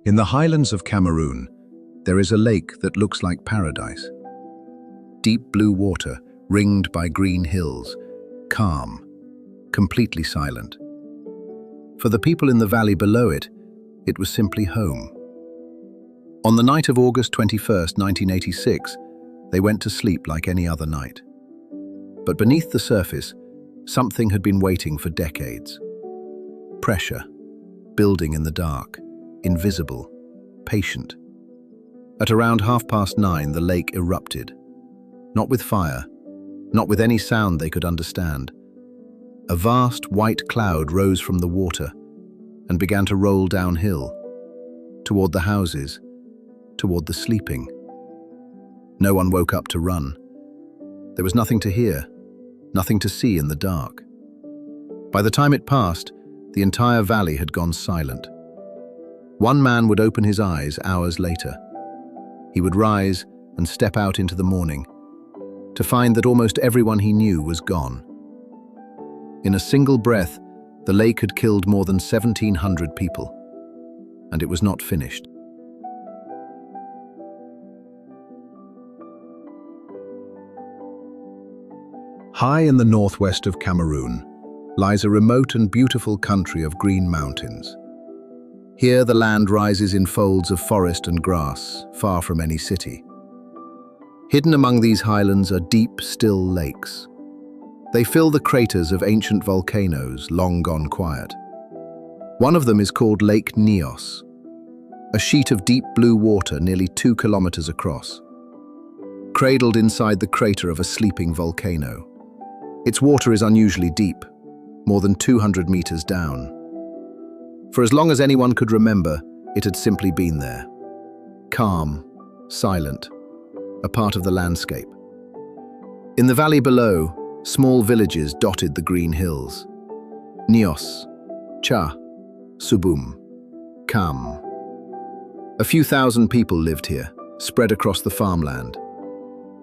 In the highlands of Cameroon, there is a lake that looks like paradise. Deep blue water, ringed by green hills, calm, completely silent. For the people in the valley below it, it was simply home. On the night of August 21st, 1986, they went to sleep like any other night. But beneath the surface, something had been waiting for decades. Pressure, building in the dark, invisible, patient. At around 9:30, the lake erupted. Not with fire, not with any sound they could understand. A vast white cloud rose from the water and began to roll downhill, toward the houses, toward the sleeping. No one woke up to run. There was nothing to hear, nothing to see in the dark. By the time it passed, the entire valley had gone silent. One man would open his eyes hours later. He would rise and step out into the morning, to find that almost everyone he knew was gone. In a single breath, the lake had killed more than 1,700 people, and it was not finished. High in the northwest of Cameroon lies a remote and beautiful country of green mountains. Here the land rises in folds of forest and grass, far from any city. Hidden among these highlands are deep, still lakes. They fill the craters of ancient volcanoes, long gone quiet. One of them is called Lake Nyos, a sheet of deep blue water nearly 2 kilometers across. Cradled inside the crater of a sleeping volcano. Its water is unusually deep, more than 200 meters down. For as long as anyone could remember, it had simply been there. Calm, silent, a part of the landscape. In the valley below, small villages dotted the green hills. Nyos, Cha, Subum, Kam. A few thousand people lived here, spread across the farmland.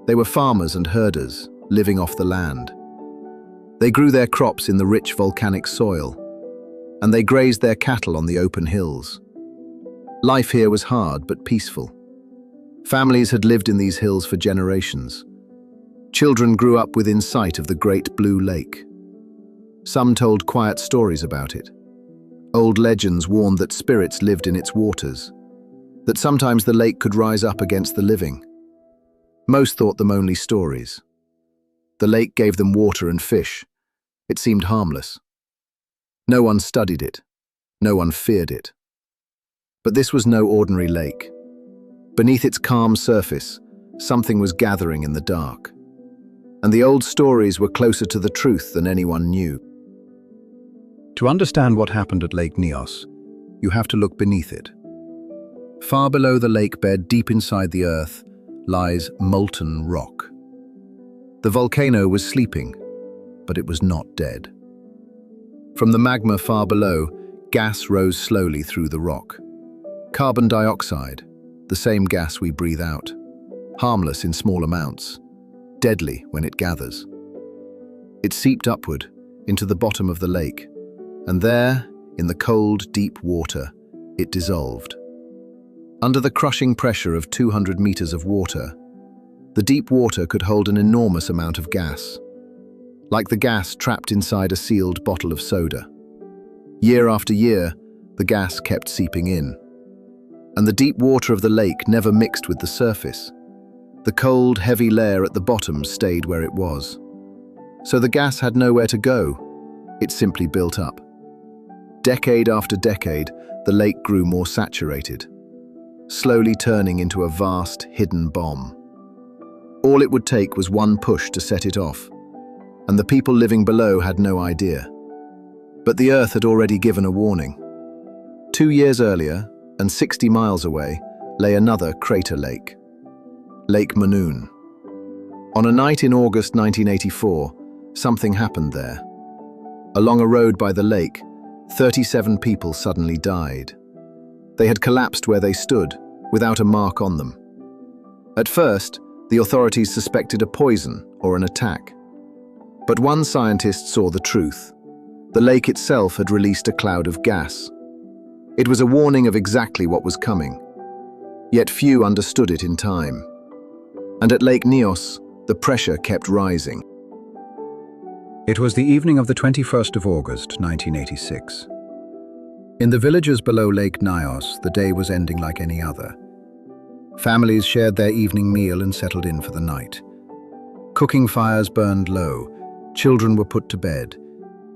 They were farmers and herders, living off the land. They grew their crops in the rich volcanic soil, and they grazed their cattle on the open hills. Life here was hard but peaceful. Families had lived in these hills for generations. Children grew up within sight of the great blue lake. Some told quiet stories about it. Old legends warned that spirits lived in its waters, that sometimes the lake could rise up against the living. Most thought them only stories. The lake gave them water and fish. It seemed harmless. No one studied it. No one feared it. But this was no ordinary lake. Beneath its calm surface, something was gathering in the dark. And the old stories were closer to the truth than anyone knew. To understand what happened at Lake Nyos, you have to look beneath it. Far below the lake bed, deep inside the earth, lies molten rock. The volcano was sleeping, but it was not dead. From the magma far below, gas rose slowly through the rock. Carbon dioxide, the same gas we breathe out, harmless in small amounts, deadly when it gathers. It seeped upward into the bottom of the lake, and there, in the cold, deep water, it dissolved. Under the crushing pressure of 200 meters of water, the deep water could hold an enormous amount of gas, like the gas trapped inside a sealed bottle of soda. Year after year, the gas kept seeping in. And the deep water of the lake never mixed with the surface. The cold, heavy layer at the bottom stayed where it was. So the gas had nowhere to go. It simply built up. Decade after decade, the lake grew more saturated, slowly turning into a vast, hidden bomb. All it would take was one push to set it off, and the people living below had no idea. But the earth had already given a warning. 2 years earlier, and 60 miles away, lay another crater lake, Lake Manoon. On a night in August 1984, something happened there. Along a road by the lake, 37 people suddenly died. They had collapsed where they stood, without a mark on them. At first, the authorities suspected a poison or an attack. But one scientist saw the truth. The lake itself had released a cloud of gas. It was a warning of exactly what was coming, yet few understood it in time. And at Lake Nyos, the pressure kept rising. It was the evening of the 21st of August, 1986. In the villages below Lake Nyos, the day was ending like any other. Families shared their evening meal and settled in for the night. Cooking fires burned low, children were put to bed.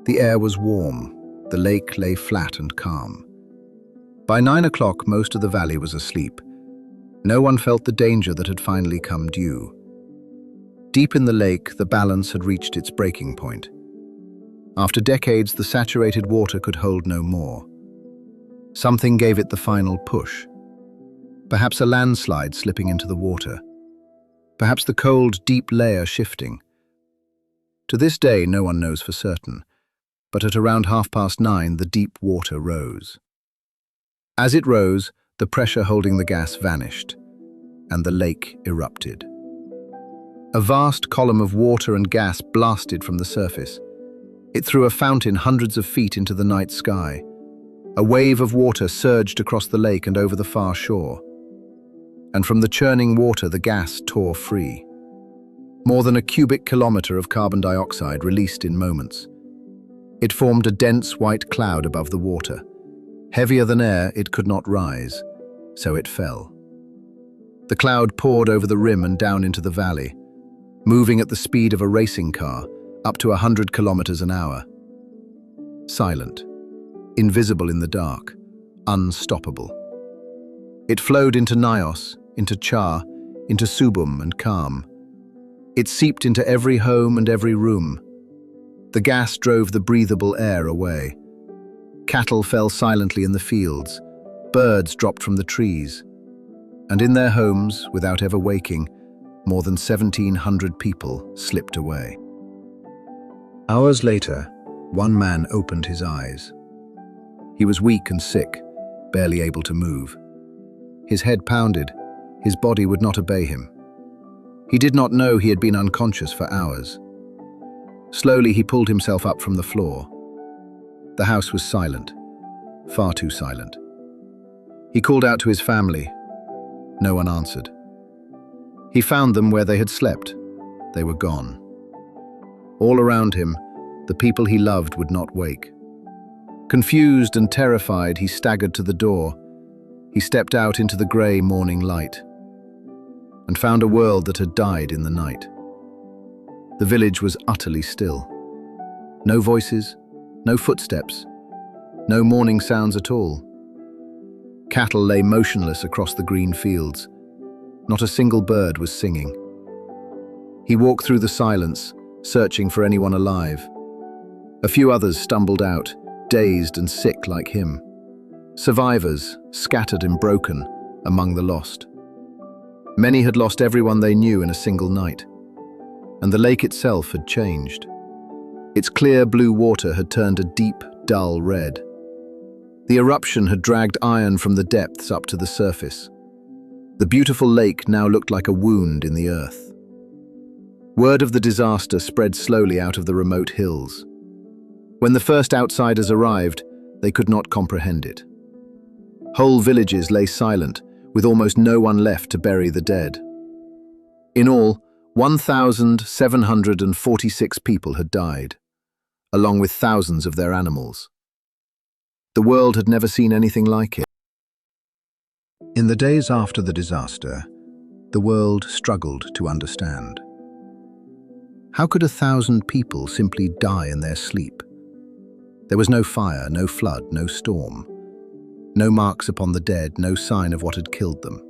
The air was warm, the lake lay flat and calm. By 9 o'clock, most of the valley was asleep. No one felt the danger that had finally come due. Deep in the lake, the balance had reached its breaking point. After decades, the saturated water could hold no more. Something gave it the final push. Perhaps a landslide slipping into the water. Perhaps the cold, deep layer shifting. To this day, no one knows for certain, but at around 9:30, the deep water rose. As it rose, the pressure holding the gas vanished, and the lake erupted. A vast column of water and gas blasted from the surface. It threw a fountain hundreds of feet into the night sky. A wave of water surged across the lake and over the far shore. And from the churning water, the gas tore free. More than a cubic kilometer of carbon dioxide released in moments. It formed a dense white cloud above the water. Heavier than air, it could not rise, so it fell. The cloud poured over the rim and down into the valley, moving at the speed of a racing car, up to 100 kilometers an hour. Silent, invisible in the dark, unstoppable. It flowed into Nyos, into Char, into Subum and Calm. It seeped into every home and every room. The gas drove the breathable air away. Cattle fell silently in the fields. Birds dropped from the trees. And in their homes, without ever waking, more than 1,700 people slipped away. Hours later, one man opened his eyes. He was weak and sick, barely able to move. His head pounded. His body would not obey him. He did not know he had been unconscious for hours. Slowly, he pulled himself up from the floor. The house was silent, far too silent. He called out to his family. No one answered. He found them where they had slept. They were gone. All around him, the people he loved would not wake. Confused and terrified, he staggered to the door. He stepped out into the grey morning light and found a world that had died in the night. The village was utterly still. No voices, no footsteps, no morning sounds at all. Cattle lay motionless across the green fields. Not a single bird was singing. He walked through the silence, searching for anyone alive. A few others stumbled out, dazed and sick like him. Survivors, scattered and broken, among the lost. Many had lost everyone they knew in a single night. And the lake itself had changed. Its clear blue water had turned a deep, dull red. The eruption had dragged iron from the depths up to the surface. The beautiful lake now looked like a wound in the earth. Word of the disaster spread slowly out of the remote hills. When the first outsiders arrived, they could not comprehend it. Whole villages lay silent, with almost no one left to bury the dead. In all, 1,746 people had died, along with thousands of their animals. The world had never seen anything like it. In the days after the disaster, the world struggled to understand. How could 1,000 people simply die in their sleep? There was no fire, no flood, no storm. No marks upon the dead, no sign of what had killed them.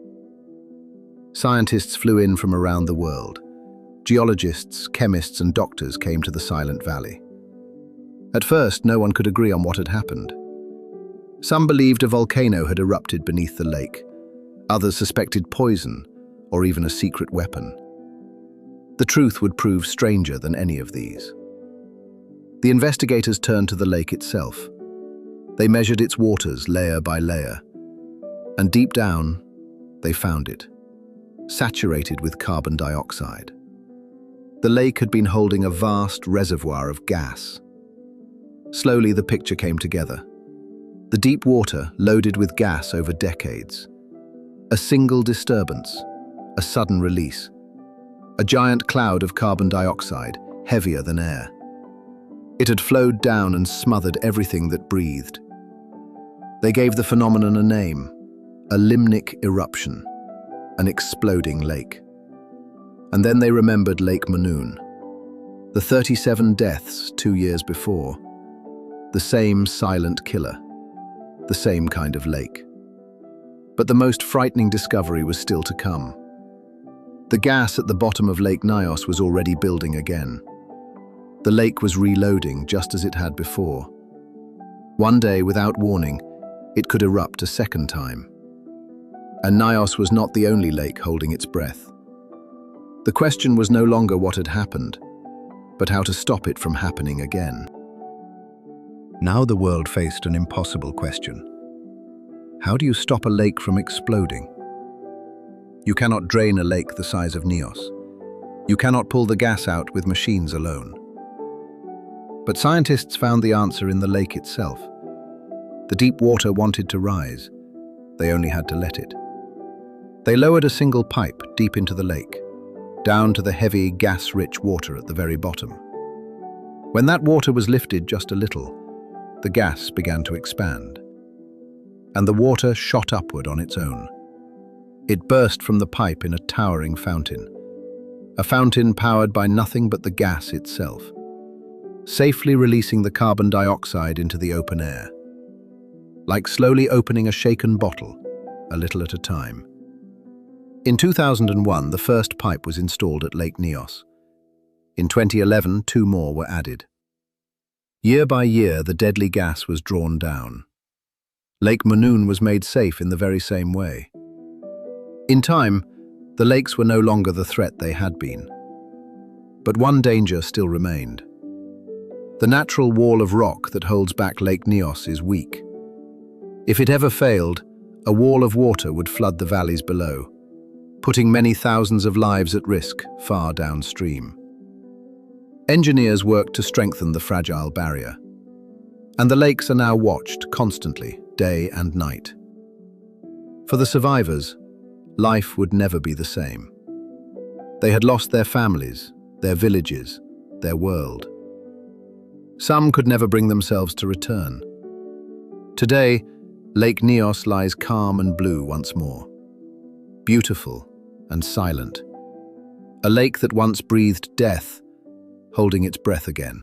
Scientists flew in from around the world. Geologists, chemists, and doctors came to the silent valley. At first, no one could agree on what had happened. Some believed a volcano had erupted beneath the lake. Others suspected poison, or even a secret weapon. The truth would prove stranger than any of these. The investigators turned to the lake itself. They measured its waters layer by layer, and deep down, they found it, saturated with carbon dioxide. The lake had been holding a vast reservoir of gas. Slowly, the picture came together. The deep water loaded with gas over decades. A single disturbance, a sudden release. A giant cloud of carbon dioxide, heavier than air. It had flowed down and smothered everything that breathed. They gave the phenomenon a name, a limnic eruption, an exploding lake. And then they remembered Lake Manoon, the 37 deaths 2 years before, the same silent killer, the same kind of lake. But the most frightening discovery was still to come. The gas at the bottom of Lake Nyos was already building again. The lake was reloading just as it had before. One day, without warning, it could erupt a second time. And Nyos was not the only lake holding its breath. The question was no longer what had happened, but how to stop it from happening again. Now the world faced an impossible question. How do you stop a lake from exploding? You cannot drain a lake the size of Nyos. You cannot pull the gas out with machines alone. But scientists found the answer in the lake itself. The deep water wanted to rise. They only had to let it. They lowered a single pipe deep into the lake, down to the heavy, gas-rich water at the very bottom. When that water was lifted just a little, the gas began to expand. And the water shot upward on its own. It burst from the pipe in a towering fountain. A fountain powered by nothing but the gas itself, safely releasing the carbon dioxide into the open air. Like slowly opening a shaken bottle, a little at a time. In 2001, the first pipe was installed at Lake Nyos. In 2011, 2 more were added. Year by year, the deadly gas was drawn down. Lake Manoon was made safe in the very same way. In time, the lakes were no longer the threat they had been. But one danger still remained. The natural wall of rock that holds back Lake Nyos is weak. If it ever failed, a wall of water would flood the valleys below, putting many thousands of lives at risk far downstream. Engineers worked to strengthen the fragile barrier, and the lakes are now watched constantly, day and night. For the survivors, life would never be the same. They had lost their families, their villages, their world. Some could never bring themselves to return. Today, Lake Nyos lies calm and blue once more. Beautiful and silent. A lake that once breathed death, holding its breath again.